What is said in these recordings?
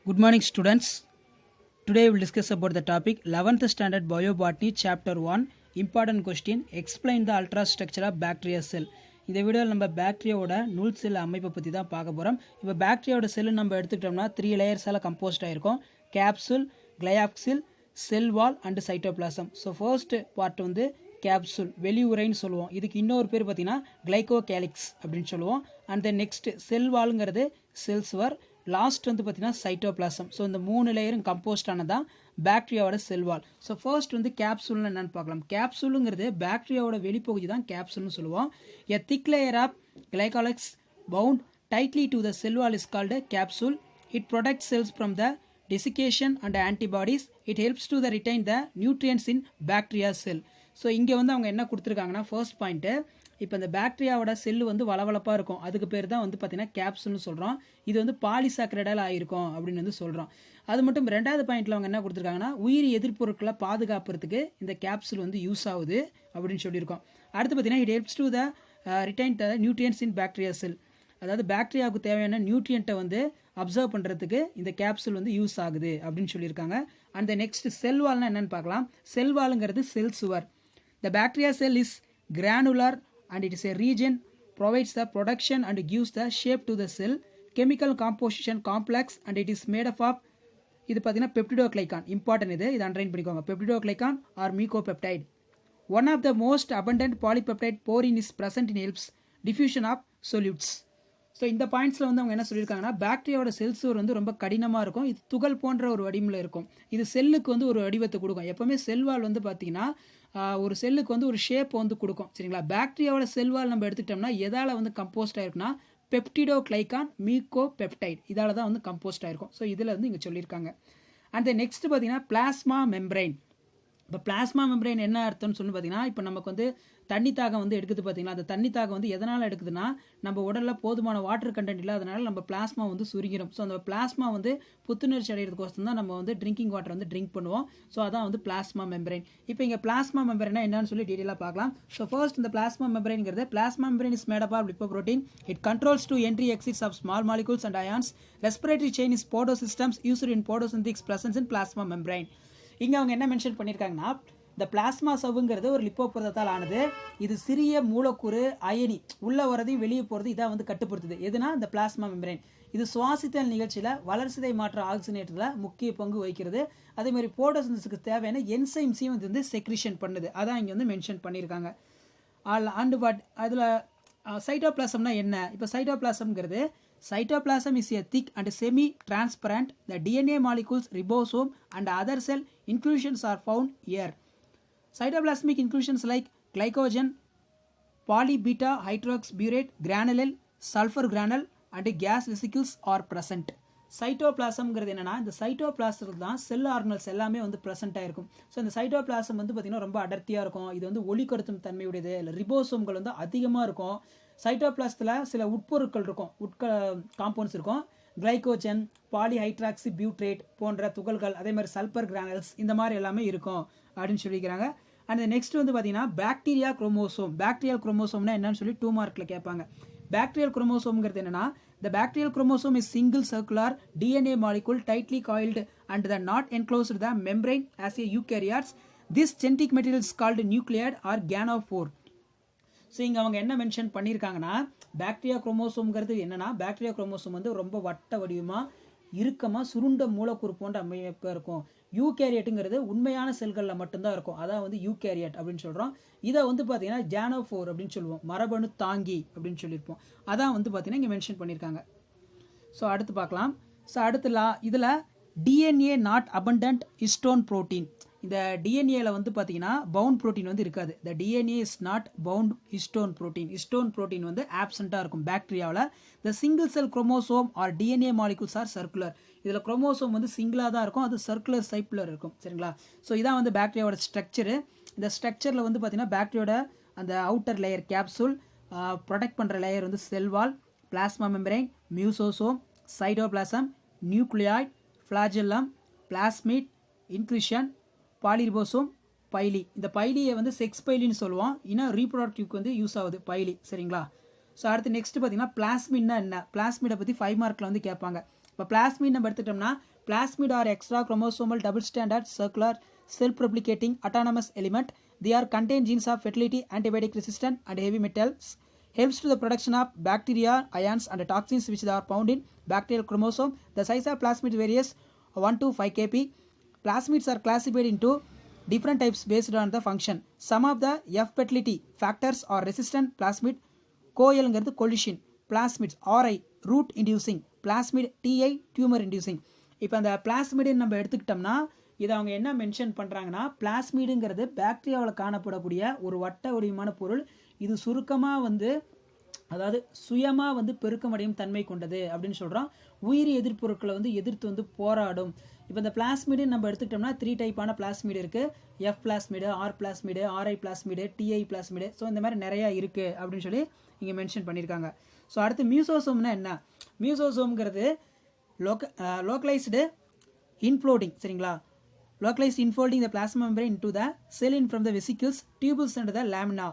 Good morning students. Today we will discuss about the topic 11th standard biobotany chapter 1 important question explain the ultrastructure of bacteria cell. இந்த வீடியோவில் நம்ம பாக்டீரியாவோட நூல் செல் அமைப்பை பற்றி தான் பார்க்க போகிறோம். இப்போ பாக்டீரியாவோட செல் நம்ம எடுத்துக்கிட்டோம்னா 3 லேயர்ஸால் கம்போஸ்ட் ஆகிருக்கும். Capsule, glycocalyx, cell wall and cytoplasm. So first part வந்து கேப்சூல், வெளியுறைன்னு சொல்லுவோம். இதுக்கு இன்னொரு பேர் பார்த்தீங்கன்னா கிளைகோகேலிக்ஸ் அப்படின்னு சொல்லுவோம். அண்ட் தென் நெக்ஸ்ட் செல் வால்ங்கிறது செல் சுவர், லாஸ்ட் வந்து பார்த்தீங்கன்னா சைட்டோபிளாசம். ஸோ இந்த 3 லேயரும் கம்போஸ்ட் ஆனதான் பாக்டீரியாவோட செல்வால். ஸோ ஃபர்ஸ்ட் வந்து கேப்சூல்னு என்னன்னு பார்க்கலாம். கேப்சூலுங்கிறது பாக்டீரியாவோட வெளிப்பகுதி தான் கேப்சூல்னு சொல்லுவோம். A thick layer of glycocalyx bound tightly to the cell wall is called a capsule. It protects cells from the desiccation and antibodies. It helps to retain the nutrients in bacteria cell. So இங்கே வந்து அவங்க என்ன கொடுத்துருக்காங்கன்னா first point, இப்போ இந்த பாக்டீரியாவோட cell வந்து வளவளப்பாக இருக்கும், அதுக்கு பேர் தான் வந்து பார்த்தீங்கன்னா கேப்சூல்னு சொல்கிறோம். இது வந்து பாலிசாக்கரைடால் ஆகிருக்கும் அப்படின்னு வந்து சொல்கிறோம். அது மட்டும் ரெண்டாவது பாயிண்ட்டில் அவங்க என்ன கொடுத்துருக்காங்கன்னா உயிரி எதிர்ப்பொருட்களை பாதுகாப்புறதுக்கு இந்த கேப்சூல் வந்து யூஸ் ஆகுது அப்படின்னு சொல்லியிருக்கோம். அடுத்து பார்த்தீங்கன்னா it helps to the retain the nutrients in bacteria cell. அதாவது பாக்டீரியாவுக்கு தேவையான நியூட்ரியண்ட்டை வந்து அப்சர்வ் பண்ணுறதுக்கு இந்த கேப்சூல் வந்து யூஸ் ஆகுது அப்படின்னு சொல்லியிருக்காங்க. அண்ட் நெக்ஸ்ட் செல் வால்னா என்னென்னு பார்க்கலாம். செல் வாலுங்கிறது செல் சுவர். The bacteria cell is granular and it is a region provides the production and gives the shape to the cell. Chemical composition complex and it is made up of இது பார்த்தீங்கன்னா peptidoglycan. Important இது underline பண்ணிக்கோங்க. Peptidoglycan or mucopeptide. One of the most abundant polypeptide porine is present in helps diffusion of solutes. So இந்த பாயிண்ட்ஸில் வந்து அவங்க என்ன சொல்லியிருக்காங்கன்னா பாக்டீரியாவோட செல் சுவர் வந்து ரொம்ப கடினமாக இருக்கும், இது துகள் போன்ற ஒரு வடிவில் இருக்கும், இது செல்லுக்கு வந்து ஒரு வடிவத்தை கொடுக்கும். எப்போவுமே செல்வால் வந்து பார்த்தீங்கன்னா ஒரு செல்லுக்கு வந்து ஒரு ஷேப் வந்து கொடுக்கும், சரிங்களா. பாக்டீரியாவோட செல்வால் நம்ம எடுத்துக்கிட்டோம்னா எதால் வந்து கம்போஸ்ட் ஆயிருக்குன்னா பெப்டிடோக்ளைகான் மீகோபெப்டைட், இதால் தான் வந்து கம்போஸ்ட் ஆயிருக்கும். ஸோ இதில் வந்து இங்கே சொல்லியிருக்காங்க. அண்ட் நெக்ஸ்ட் பார்த்தீங்கன்னா பிளாஸ்மா மெம்பரைன். இப்போ பிளாஸ்மா மெம்பரைன் என்ன அர்த்தம்னு சொல்லி பார்த்தீங்கன்னா, இப்போ நமக்கு வந்து தண்ணி தாகம் வந்து எடுக்குது பார்த்தீங்களா, அந்த தண்ணி தாகம் வந்து எதனால் எடுக்குதுன்னா நம்ம உடலில் போதுமான வாட்டர் கண்டென்ட் இல்லாதனால நம்ம பிளாஸ்மா வந்து சுருங்கிடும். ஸோ அந்த பிளாஸ்மா வந்து புத்துணர்ச்சி அடைகிறதுக்கோசம் தான் நம்ம வந்து ட்ரிங்கிங் வாட்டர் வந்து ட்ரிங்க் பண்ணுவோம். ஸோ அதான் வந்து பிளாஸ்மா மெம்பரைன். இப்போ இங்கே பிளாஸ்மா மெம்பரைனா என்னன்னு சொல்லி டீட்டெயிலாக பார்க்கலாம். ஸோ ஃபர்ஸ்ட் இந்த பிளாஸ்மா மெம்பரைன்ங்கிறது, plasma membrane is made up of lipoprotein. It controls to entry exits of small molecules and ions. Respiratory chain is photosystems used in photosynthetic presence in plasma membrane. இங்கே அவங்க என்ன mention பண்ணியிருக்காங்கன்னா, இந்த plasma சவ்வுங்கிறது ஒரு லிப்போபுரதத்தால் ஆனது. இது சிறிய மூலக்கூறு அயனி உள்ள வரதையும் வெளியே போகிறது இதான் வந்து கட்டுப்படுத்துது. எதுனா இந்த பிளாஸ்மா மெம்பரைன். இது சுவாசித்தல் நிகழ்ச்சியில் வளர்சிதை மாற்ற ஆக்சிஜனேட்டரில் முக்கிய பங்கு வகிக்கிறது. அதே மாதிரி போட்டோசிந்தசிஸ்க்கு தேவையான என்சைம்ஸையும் இது வந்து செக்ரிஷன் பண்ணுது. அதான் இங்கே வந்து மென்ஷன் பண்ணியிருக்காங்க. அண்டு பட் அதில் சைட்டோபிளாசம்னா என்ன? இப்போ சைட்டோபிளாசம்ங்கிறது, cytoplasm is a thick and semi-transparent. The DNA molecules, ribosome and other cell inclusions are found here. Cytoplasmic inclusions like glycogen, polybeta hydroxybutyrate, granule, sulfur granule and gas vesicles are present. சைட்டோபிளாசம்ங்கிறது என்னன்னா, இந்த cytoplasm தான் செல் organelles எல்லாமே வந்து present ஆயிருக்கும். So இந்த cytoplasm வந்து பார்த்தீங்கன்னா ரொம்ப அடர்த்தியாக இருக்கும். இது வந்து ஒளிக்கடத்தும் தன்மையுடையது. இல்லை ரிபோசோம்கள் வந்து அதிகமாக இருக்கும். சைட்டோபிளாசத்தில் சில உட்பொருட்கள் இருக்கும், காம்பவுண்ட்ஸ் இருக்கும். கிளைகோஜன், பாலிஹைட்ராக்சி பியூட்ரேட் போன்ற துகள்கள், அதே மாதிரி சல்பர் கிரானல்ஸ், இந்த மாதிரி எல்லாமே இருக்கும் அப்படின்னு சொல்லிக்கிறாங்க. அண்ட் நெக்ஸ்ட் வந்து பார்த்தீங்கன்னா பாக்டீரியா குரோமோசோம். பாக்டீரியல் குரோமோசோம்னா என்னன்னு சொல்லி 2 மார்க்கில் கேட்பாங்க. பாக்டீரியல் குரோமோசோம்ங்கிறது என்னன்னா, the bacterial chromosome is single circular DNA molecule tightly coiled and the not enclosed the membrane as a eukaryotes. This genetic material is called nucleate or ganophore. So இங்கே அவங்க என்ன mention பண்ணியிருக்காங்கன்னா, bacteria குரோமோசோம்ங்கிறது என்னன்னா, bacteria chromosome வந்து ரொம்ப வட்ட வடிவமாக இறுக்கமாக சுருண்ட மூலக்கூறு போன்ற அமைப்பாக இருக்கும். யூகேரியட்டுங்கிறது உண்மையான செல்களில் மட்டும்தான் இருக்கும், அதான் வந்து யூகேரியட் அப்படின்னு சொல்கிறோம். இதை வந்து பார்த்தீங்கன்னா ஜானோஃபோர் அப்படின்னு சொல்லுவோம், மரபணு தாங்கி அப்படின்னு சொல்லியிருப்போம். அதான் வந்து பார்த்தீங்கன்னா இங்கே மென்ஷன் பண்ணியிருக்காங்க. ஸோ அடுத்து பார்க்கலாம். ஸோ அடுத்து இதில் DNA not abundant histone protein. இந்த டிஎன்ஏல வந்து பார்த்தீங்கன்னா பவுண்ட் ப்ரோட்டீன் வந்து இருக்காது. The DNA is not bound histone protein. Histone protein வந்து ஆப்சண்ட்டாக இருக்கும் பாக்டீரியாவில். The single cell chromosome or DNA molecules are circular. இதில் குரோமோசோம் வந்து சிங்கிளாக தான் இருக்கும், அது சர்க்குலர் ஷேப்பில் இருக்கும், சரிங்களா. ஸோ இதான் வந்து பாக்டீரியாவோட ஸ்ட்ரக்சரு. இந்த ஸ்ட்ரக்சரில் வந்து பார்த்தீங்கன்னா பாக்டீரியோட அந்த அவுட்டர் லேயர் கேப்சூல், ப்ரொடெக்ட் பண்ணுற லேயர் வந்து cell wall, plasma membrane, mesosome, cytoplasm, nucleoid, flagellum, plasmid, inclusion, polyribosome, pili. இந்த பைலியை வந்து செக்ஸ் பைலின்னு சொல்லுவோம், இன்னும் ரீப்ரொடக்டிவ்க்கு வந்து யூஸ் ஆகுது பைலி, சரிங்களா. ஸோ அடுத்து நெக்ஸ்ட் பார்த்தீங்கன்னா பிளாஸ்மிட்னா என்ன? பிளாஸ்மிடை பற்றி 5 மார்க்கில் வந்து கேட்பாங்க. இப்போ பிளாஸ்மிட் நம்ம எடுத்துட்டோம்னா plasmid are extra chromosomal double standard circular self replicating autonomous element. They are contain genes of fertility, antibiotic resistant and heavy metals. Helps to the production of bacteria, ions and toxins which are found in bacterial chromosome. The size of plasmid varies 1 to 5 kp. Plasmids are classified into different types based on the function. Some of the F fertility factors are resistant plasmid, coelங்கிறது collision, plasmids RI root inducing, plasmid TI tumor inducing. இப்போ அந்த பிளாஸ்மிடின் நம்ம எடுத்துக்கிட்டோம்னா இதை அவங்க என்ன mention பண்ணுறாங்கன்னா பிளாஸ்மிடுங்கிறது பாக்டீரியாவில் காணப்படக்கூடிய ஒரு வட்ட வடிவமான பொருள். இது சுருக்கமாக வந்து அதாவது சுயமாக வந்து பெருக்கமடையும் தன்மை கொண்டது அப்படின்னு சொல்கிறோம். உயிரி எதிர்ப்பொருட்களை வந்து எதிர்த்து வந்து போராடும். இப்போ இந்த பிளாஸ்மிடு நம்ம எடுத்துக்கிட்டோம்னா 3 டைப்பான பிளாஸ்மிடு இருக்குது. F plasmid, R plasmid, RI plasmid, TI plasmid. So இந்த மாதிரி நிறையா இருக்குது அப்படின்னு சொல்லி இங்கே மென்ஷன் பண்ணியிருக்காங்க. ஸோ அடுத்து மியூசோசோம்னா என்ன? மியூசோசோம்ங்கிறது லோக்கலைஸ்டு இன்ஃப்ளோடிங், சரிங்களா? Localized infolding the plasma membrane into the cell in from the vesicles, tubules and the lamina.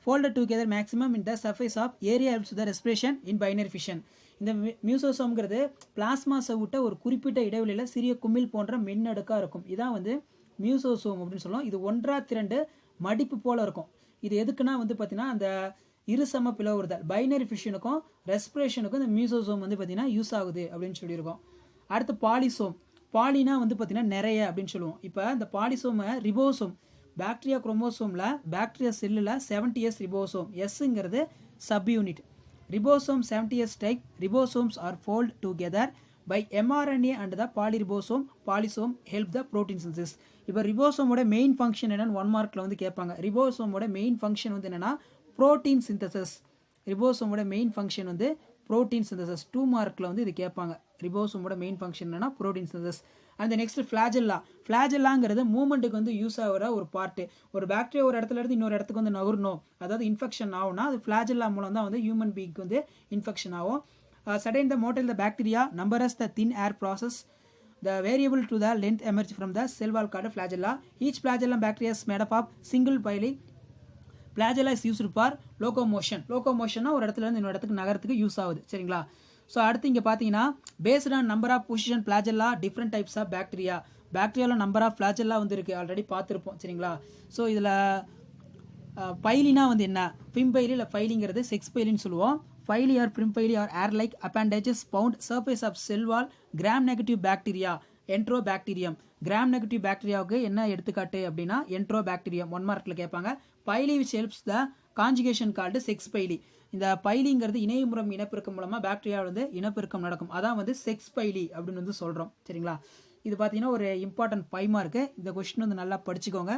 Folded together maximum in the surface of area helps the respiration in binary fission. இந்த மியூசோசோம்ங்கிறது பிளாஸ்மாஸை விட்ட ஒரு குறிப்பிட்ட இடைவெளியில் சிறிய குமிழ் போன்ற மென்னடுக்காக இருக்கும். இதான் வந்து மியூசோசோம் அப்படின்னு சொல்லுவோம். இது ஒன்றா திரண்டு மடிப்பு போல இருக்கும். இது எதுக்குன்னா வந்து பார்த்தீங்கன்னா அந்த இருசம பிளவுறுதல் பைனரி ஃபிஷனுக்கும் ரெஸ்பிரேஷனுக்கும் இந்த மியூசோசோம் வந்து பார்த்தீங்கன்னா யூஸ் ஆகுது அப்படின்னு சொல்லியிருக்கோம். அடுத்து பாலிசோம். பாலினா வந்து பார்த்தீங்கன்னா நிறைய அப்படின்னு சொல்லுவோம். இப்போ இந்த பாலிசோமை ரிபோசோம், பாக்டீரியா குரோமோசோமில் பாக்டீரியா செல்லில் 70s ரிபோசோம், எஸ்ங்கிறது subunit. Ribosome 70s type. Ribosomes are fold together by mRNA and the polyribosome. Polysome help the protein synthesis. இப்போ ரிபோசோமோட மெயின் ஃபங்க்ஷன் என்னன்னு 1 மார்க்கில் வந்து கேட்பாங்க. ரிபோசோமோட மெயின் ஃபங்க்ஷன் வந்து என்னென்னா ப்ரோட்டீன் சிந்தசிஸ். ரிபோசோமோட மெயின் ஃபங்க்ஷன் வந்து ப்ரோட்டீன் சிந்தசிஸ். 2 மார்க்கில் வந்து இது கேட்பாங்க. ரிபோசோமோட மெயின் ஃபங்க்ஷன் என்னன்னா ப்ரோட்டீன் சிந்தசிஸ். அந்த நெக்ஸ்ட் ஃபிளாஜெல்லா. ஃபிளாஜெல்லாங்கிறது மூவ்மெண்ட்டுக்கு வந்து யூஸ் ஆகிற ஒரு பார்ட்டு. ஒரு பாக்டீரியா ஒரு இடத்துல இருந்து இன்னொரு இடத்துக்கு வந்து நகரணும், அதாவது இன்ஃபெக்ஷன் ஆகும்னா அது ஃபிளாஜெல்லா மூலம் தான் வந்து ஹியூமன் பீக்கு வந்து இன்ஃபெக்ஷன் ஆகும். Sudden the motile the bacteria numerous the thin air process. The variable to the length emerge from the cell wall called flagella. Each flagellum bacteria is made up of single pili. Flagella is used for locomotion. Locomotion ஒரு இடத்துல இருந்து இன்னொரு இடத்துக்கு நகரத்துக்கு use ஆகுது, சரிங்களா? So அடுத்து இங்கே பார்த்தீங்கன்னா based on number of position flagella different types of bacteria. பாக்டீரியாவில் நம்பர் ஆஃப் ஃபிளாஜெல்லா வந்து இருக்குது, ஆல்ரெடி பார்த்துருப்போம், சரிங்களா? ஸோ இதில் பைலினா வந்து என்ன? பிம்பைலி இல்லை ஃபைலிங்கிறது செக்ஸ் பைலின்னு சொல்லுவோம். Pili or fimbriae are hair like appendages bound surface of cell wall. Gram negative bacteria enterobacterium. Gram negative பாக்டீரியாவுக்கு என்ன எடுத்துக்காட்டு அப்படின்னா என்ட்ரோ பாக்டீரியம். 1 மார்க்கில் கேட்பாங்க. Pili which helps the conjugation called sex pili. இந்த பைலிங்கிறது இணையமுறம் இனப்பெருக்கம் மூலமாக பாக்டீரியாவில் வந்து இனப்பெருக்கம் நடக்கும். அதான் வந்து செக்ஸ் பைலி அப்படின்னு வந்து சொல்கிறோம், சரிங்களா? இது பார்த்தீங்கன்னா ஒரு இம்பார்ட்டன்ட் 5 மார்க்கு. இந்த கொஸ்டின் வந்து நல்லா படிச்சுக்கோங்க.